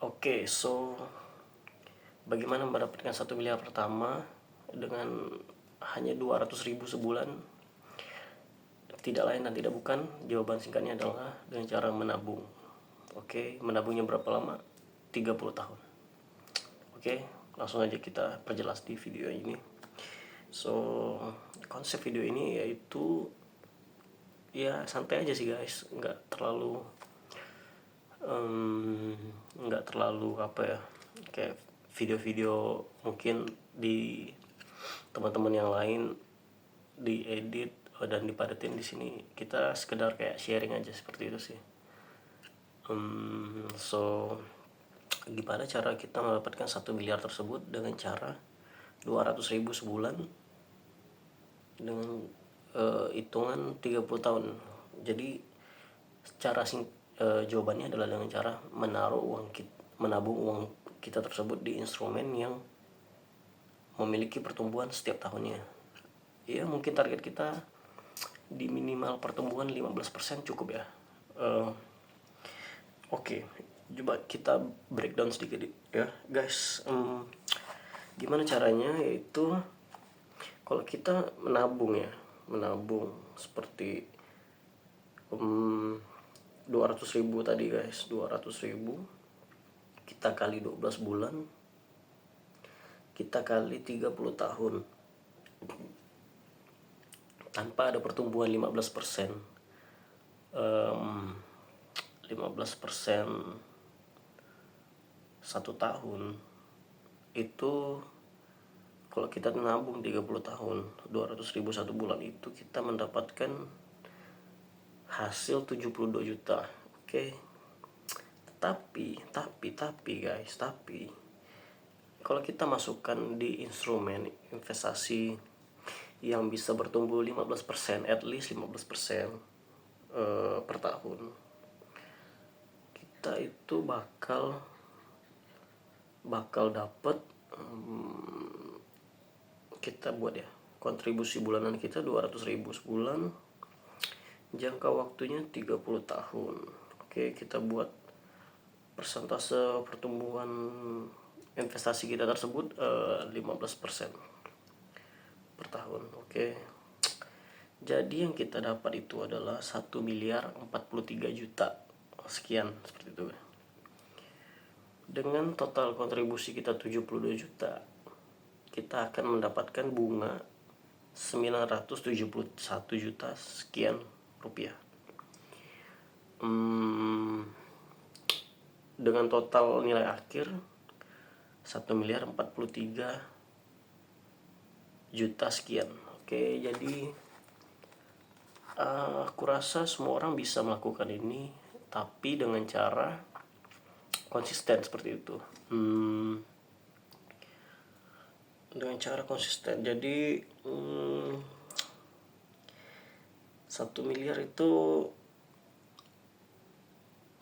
Oke, so bagaimana mendapatkan 1 miliar pertama dengan hanya 200.000 sebulan? Tidak lain dan tidak bukan, jawaban singkatnya adalah dengan cara menabung. Oke, menabungnya berapa lama? 30 tahun. Oke, langsung aja kita perjelas di video ini. So, konsep video ini yaitu ya santai aja sih guys, nggak terlalu apa ya, kayak video-video mungkin di teman-teman yang lain diedit dan dipadatin. Di sini kita sekedar kayak sharing aja seperti itu sih. So gimana cara kita mendapatkan 1 miliar tersebut? Dengan cara 200.000 sebulan dengan hitungan 30 tahun. Jadi jawabannya adalah dengan cara menabung uang kita tersebut di instrumen yang memiliki pertumbuhan setiap tahunnya. Ya mungkin target kita di minimal pertumbuhan 15% cukup ya. Oke, coba kita breakdown sedikit ya guys. Gimana caranya? Yaitu kalau kita menabung seperti 200.000 tadi guys, 200.000 kita kali 12 bulan, kita kali 30 tahun tanpa ada pertumbuhan 15%. 15% 1 tahun itu, kalau kita nabung 30 tahun 200.000 1 bulan, itu kita mendapatkan hasil 72 juta. Oke. Tapi guys, kalau kita masukkan di instrumen investasi yang bisa bertumbuh 15%, at least 15% per tahun, kita itu bakal dapat, kita buat ya, kontribusi bulanan kita 200.000 sebulan, jangka waktunya 30 tahun. Oke, kita buat persentase pertumbuhan investasi kita tersebut 15% per tahun. Oke. Jadi yang kita dapat itu adalah 1.043 juta sekian, seperti itu. Dengan total kontribusi kita 72 juta, kita akan mendapatkan bunga 971 juta sekian rupiah. Dengan total nilai akhir 1.043 juta sekian. Oke, jadi aku rasa semua orang bisa melakukan ini, tapi dengan cara konsisten seperti itu. Dengan cara konsisten. Jadi 1 miliar itu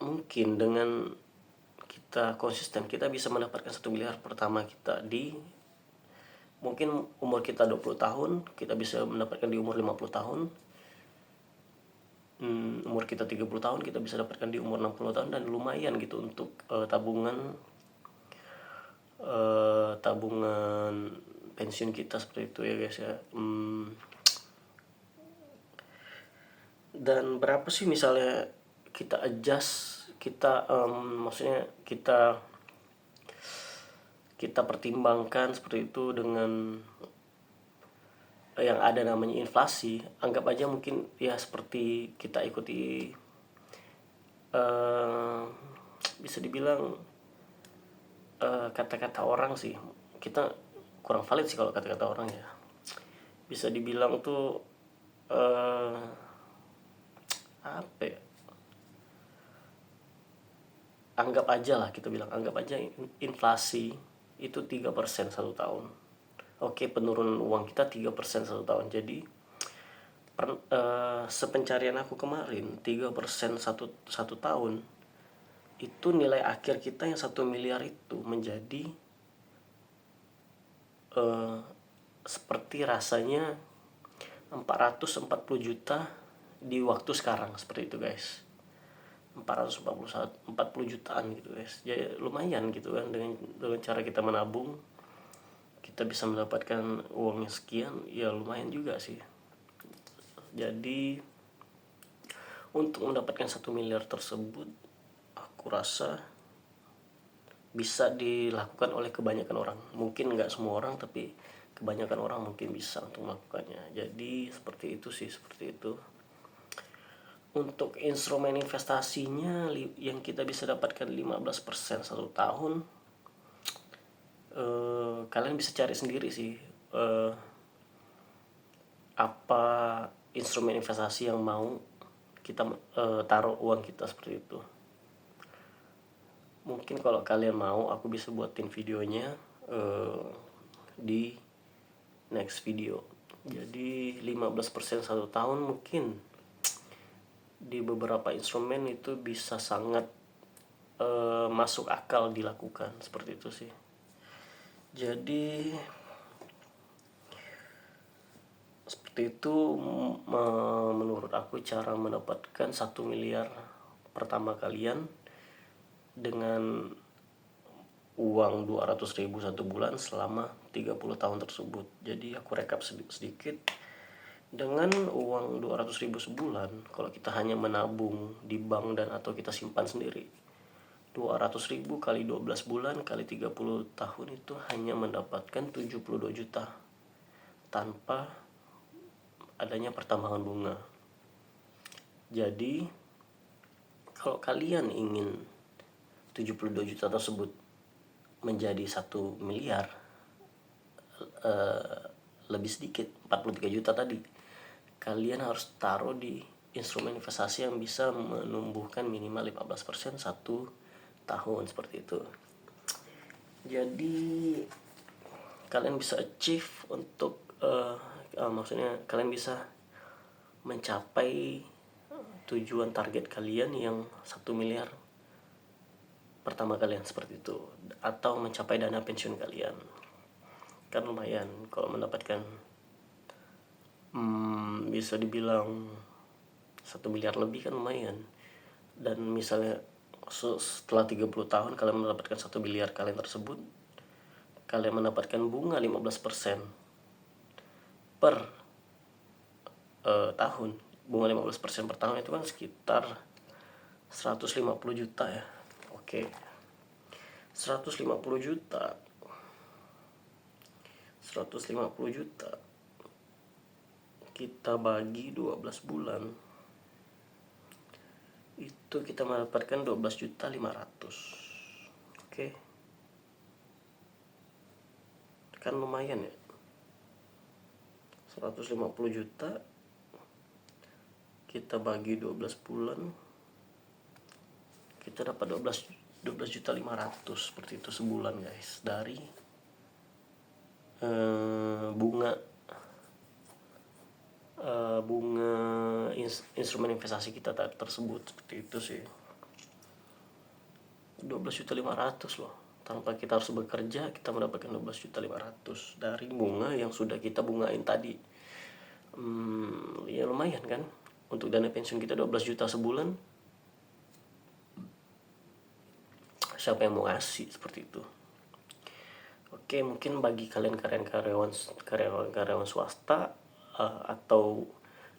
mungkin dengan kita konsisten, kita bisa mendapatkan 1 miliar pertama kita di mungkin umur kita 20 tahun, kita bisa mendapatkan di umur 50 tahun. Umur kita 30 tahun, kita bisa dapatkan di umur 60 tahun, dan lumayan gitu untuk tabungan pensiun kita, seperti itu ya guys ya. Dan berapa sih misalnya kita adjust, maksudnya kita pertimbangkan seperti itu dengan yang ada namanya inflasi. Anggap aja mungkin ya seperti kita ikuti bisa dibilang kata-kata orang sih. Kita kurang valid sih kalau kata-kata orang ya. Bisa dibilang tuh apa ya, anggap aja inflasi itu 3% 1 tahun. Oke, penurunan uang kita 3% 1 tahun. Jadi sepencarian aku kemarin, 3% satu tahun, itu nilai akhir kita yang 1 miliar itu menjadi seperti rasanya 440 juta di waktu sekarang, seperti itu guys. 440 jutaan gitu guys. Jadi lumayan gitu kan, dengan cara kita menabung kita bisa mendapatkan uangnya sekian, ya lumayan juga sih. Jadi untuk mendapatkan 1 miliar tersebut, aku rasa bisa dilakukan oleh kebanyakan orang. Mungkin nggak semua orang, tapi kebanyakan orang mungkin bisa untuk melakukannya. Jadi seperti itu sih, seperti itu. Untuk instrumen investasinya yang kita bisa dapatkan 15% 1 tahun, kalian bisa cari sendiri sih apa instrumen investasi yang mau kita taruh uang kita, seperti itu. Mungkin kalau kalian mau, aku bisa buatin videonya di next video. Jadi 15% 1 tahun mungkin di beberapa instrumen itu bisa sangat masuk akal dilakukan, seperti itu sih. Jadi seperti itu menurut aku cara mendapatkan 1 miliar pertama kalian dengan uang 200.000 satu bulan selama 30 tahun tersebut. Jadi aku rekap sedikit. Dengan uang 200.000 sebulan, kalau kita hanya menabung di bank dan atau kita simpan sendiri, 200.000 kali 12 bulan kali 30 tahun itu hanya mendapatkan 72 juta tanpa adanya pertambahan bunga. Jadi kalau kalian ingin 72 juta tersebut menjadi 1 miliar, lebih sedikit 43 juta tadi, kalian harus taruh di instrumen investasi yang bisa menumbuhkan minimal 15% 1 tahun, seperti itu. Jadi kalian bisa achieve untuk maksudnya kalian bisa mencapai tujuan target kalian yang 1 miliar pertama kalian, seperti itu, atau mencapai dana pensiun kalian. Kan lumayan kalau mendapatkan bisa dibilang 1 miliar lebih, kan lumayan. Dan misalnya setelah 30 tahun kalian mendapatkan 1 miliar kalian tersebut, kalian mendapatkan bunga 15% per tahun. Bunga 15% per tahun itu kan sekitar 150 juta ya. Oke. 150 juta 150 juta kita bagi 12 bulan, itu kita mendapatkan 12.500.000. Oke. Kan lumayan ya. 150 juta kita bagi 12 bulan, kita dapat 12.500.000 seperti itu sebulan guys, dari bunga instrumen investasi kita tersebut, seperti itu sih. 12.500.000 loh, tanpa kita harus bekerja kita mendapatkan 12.500.000 dari bunga yang sudah kita bungain tadi. Ya lumayan kan, untuk dana pensiun kita 12 juta sebulan, siapa yang mau ngasih, seperti itu. Oke, mungkin bagi kalian karyawan swasta atau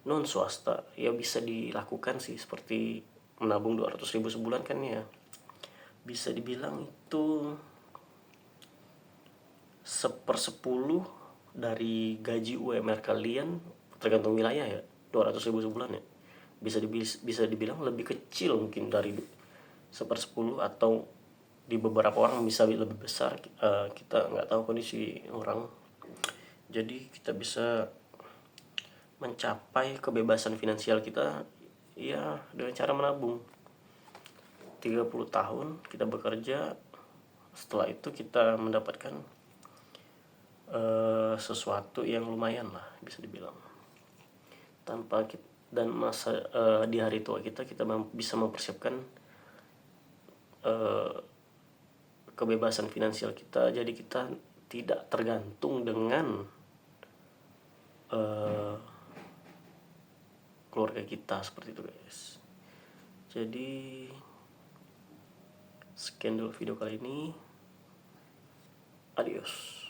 non swasta, ya bisa dilakukan sih, seperti menabung 200.000 sebulan kan ya, bisa dibilang itu 1/10 dari gaji UMR kalian, tergantung wilayah ya, 200.000 sebulan ya. Bisa dibilang lebih kecil mungkin dari 1/10, atau di beberapa orang bisa lebih besar. Kita nggak tahu kondisi orang. Jadi kita bisa mencapai kebebasan finansial kita ya dengan cara menabung. 30 tahun kita bekerja, setelah itu kita mendapatkan sesuatu yang lumayan lah, bisa dibilang. Tanpa kita, dan masa di hari tua kita bisa mempersiapkan kebebasan finansial kita. Jadi kita tidak tergantung dengan keluarga kita, seperti itu guys. Jadi sekian dulu video kali ini. Adios.